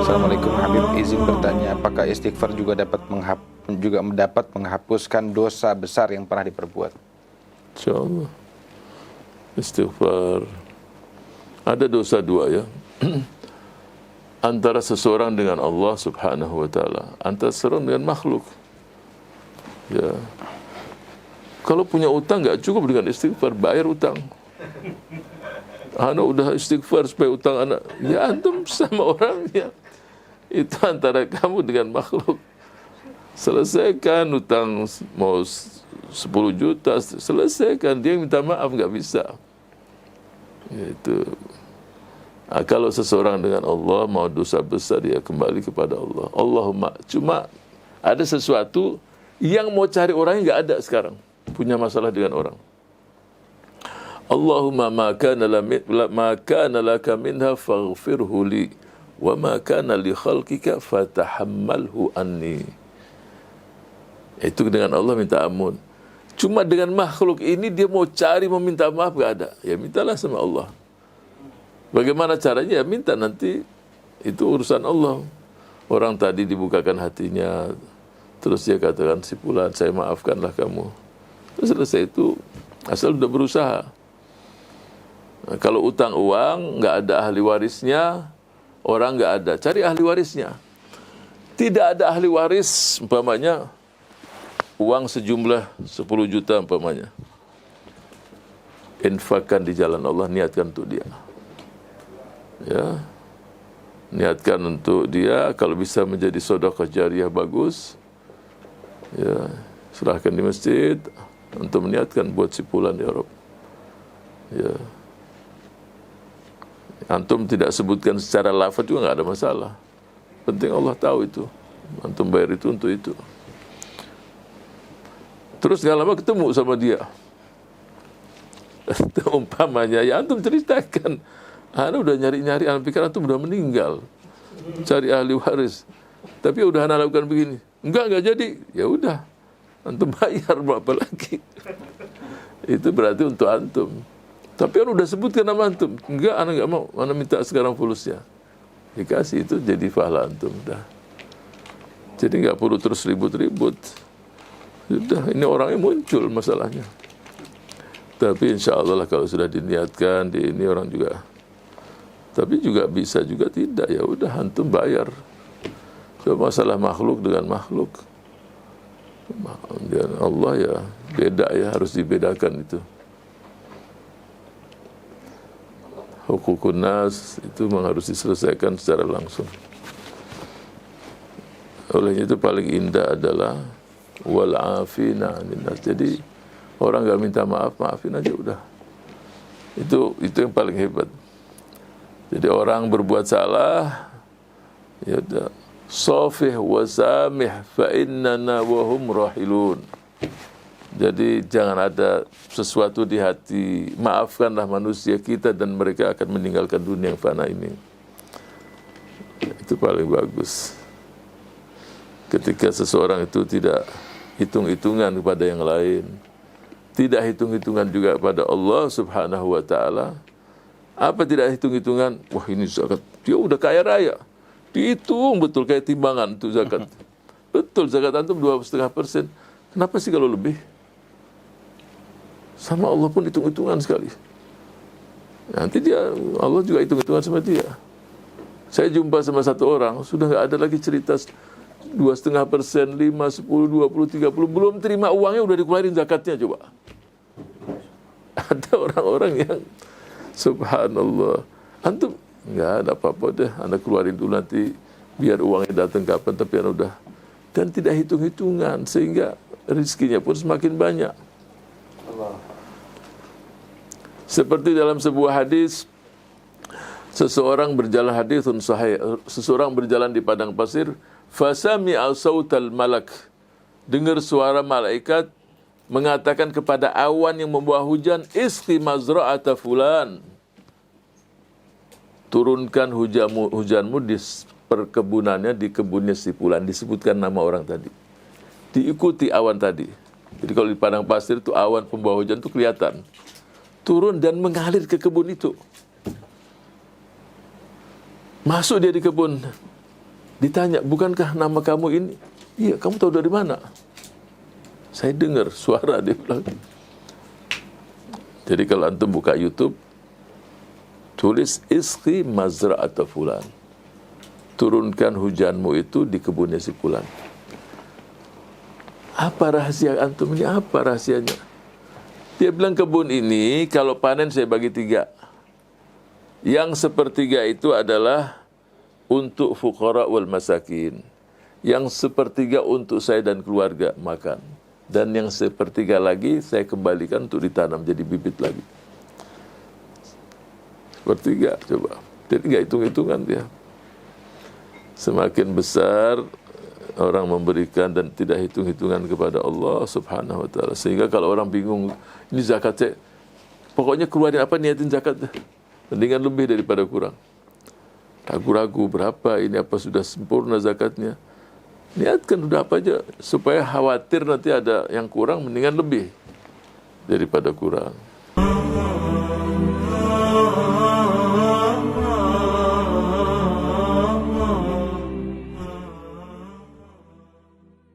Assalamualaikum Habib, izin bertanya, apakah istighfar juga dapat menghapuskan dosa besar yang pernah diperbuat? InsyaAllah istighfar. Ada dosa dua ya, antara seseorang dengan Allah subhanahu wa ta'ala, antara seseorang dengan makhluk ya. Kalau punya utang nggak cukup dengan istighfar, bayar utang. Anak udah istighfar supaya utang anak, ya antum sama orangnya. Itu antara kamu dengan makhluk. Selesaikan utang, mau 10 juta, selesaikan. Dia minta maaf, nggak bisa. Itu. Nah, kalau seseorang dengan Allah mau dosa besar, dia kembali kepada Allah. Allahumma, cuma ada sesuatu yang mau cari orangnya nggak ada sekarang. Punya masalah dengan orang. Allahumma ma kana laka minha faghfirhu li wa ma kana li khalqika fatahammalhu anni. Itu dengan Allah minta ampun. Cuma dengan makhluk ini dia mau minta maaf gak ada. Ya mintalah sama Allah. Bagaimana caranya? Ya minta, nanti itu urusan Allah. Orang tadi dibukakan hatinya, terus dia katakan, si fulan, saya maafkanlah kamu. Terus selesai itu, asal udah berusaha. Nah, kalau utang uang, nggak ada ahli warisnya, orang nggak ada, cari ahli warisnya. Tidak ada ahli waris, umpamanya uang sejumlah 10 juta umpamanya, infakkan di jalan Allah, niatkan untuk dia. Ya, niatkan untuk dia. Kalau bisa menjadi sedekah jariyah bagus, ya serahkan di masjid untuk meniatkan buat si fulan ya Rabb. Ya, antum tidak sebutkan secara lafaz juga nggak ada masalah. Penting Allah tahu itu. Antum bayar itu untuk itu. Terus nggak lama ketemu sama dia. Umpamanya, ya antum ceritakan, anak udah nyari-nyari, anak pikir antum udah meninggal, cari ahli waris. Tapi udah anak lakukan begini, enggak jadi. Ya udah, antum bayar berapa lagi? Itu berarti untuk antum. Tapi kan udah sebutkan nama antum. Enggak, anak enggak mau. Anak minta sekarang fulusnya. Dikasih, itu jadi pahala antum dah. Jadi enggak perlu terus ribut-ribut. Sudah, ini orangnya muncul masalahnya. Tapi insya Allah lah kalau sudah diniatkan di ini orang juga. Tapi juga bisa juga tidak. Ya udah, antum bayar. So, masalah makhluk dengan makhluk. Dan Allah ya beda ya, harus dibedakan itu. Hukukun nas itu memang harus diselesaikan secara langsung. Oleh itu paling indah adalah wal afina 'anil nas. Jadi orang enggak minta maaf, maafin aja udah. Itu yang paling hebat. Jadi orang berbuat salah, ya udah, safih wa samih fa innana wa hum rahilun. Jadi jangan ada sesuatu di hati, maafkanlah manusia kita dan mereka akan meninggalkan dunia yang fana ini. Itu paling bagus. Ketika seseorang itu tidak hitung-hitungan kepada yang lain, tidak hitung-hitungan juga pada Allah subhanahu wa ta'ala. Apa tidak hitung-hitungan? Wah, ini zakat, dia udah kaya raya, dihitung betul kayak timbangan itu zakat. Betul, zakat antum 2,5%. Kenapa sih kalau lebih? Sama Allah pun hitung-hitungan sekali. Nanti Allah juga hitung-hitungan sama dia. Saya jumpa sama satu orang, sudah nggak ada lagi cerita 2,5%, 5, 10, 20, 30, belum terima uangnya udah dikeluarin zakatnya. Coba ada orang-orang yang subhanallah, antum nggak ada apa-apa deh, anda keluarin dulu nanti biar uangnya datang kapan, tapi anda udah, dan tidak hitung-hitungan sehingga rizkinya pun semakin banyak. Seperti dalam sebuah hadis, seseorang berjalan di padang pasir, fasami'a sautal malak, dengar suara malaikat mengatakan kepada awan yang membawa hujan, isqi mazra'ata fulan, turunkan hujanmu di perkebunannya, di kebunnya si fulan. Disebutkan nama orang tadi, diikuti awan tadi. Jadi kalau di padang pasir itu awan pembawa hujan itu kelihatan, turun dan mengalir ke kebun itu. Masuk dia di kebun, Ditanya, bukankah nama kamu ini? Iya, kamu tahu dari mana? Saya dengar suara, dia bilang. Jadi kalau antum buka YouTube, tulis isqi mazra'ata fulan. Turunkan hujanmu itu di kebunnya si fulan. Apa rahasia antum ini? Apa rahasianya? Dia bilang kebun ini kalau panen saya bagi 3. Yang sepertiga itu adalah untuk fuqara wal masakin. Yang sepertiga untuk saya dan keluarga makan. Dan yang sepertiga lagi saya kembalikan untuk ditanam jadi bibit lagi. Sepertiga, coba. Jadi nggak hitung-hitungan dia. Semakin besar orang memberikan dan tidak hitung-hitungan kepada Allah Subhanahu wa taala. Sehingga kalau orang bingung, ini zakat saya, pokoknya keluarin apa, niatin zakat. Mendingan lebih daripada kurang. Ragu-ragu berapa ini, apa sudah sempurna zakatnya. Niatkan udah apa aja supaya khawatir nanti ada yang kurang, mendingan lebih daripada kurang.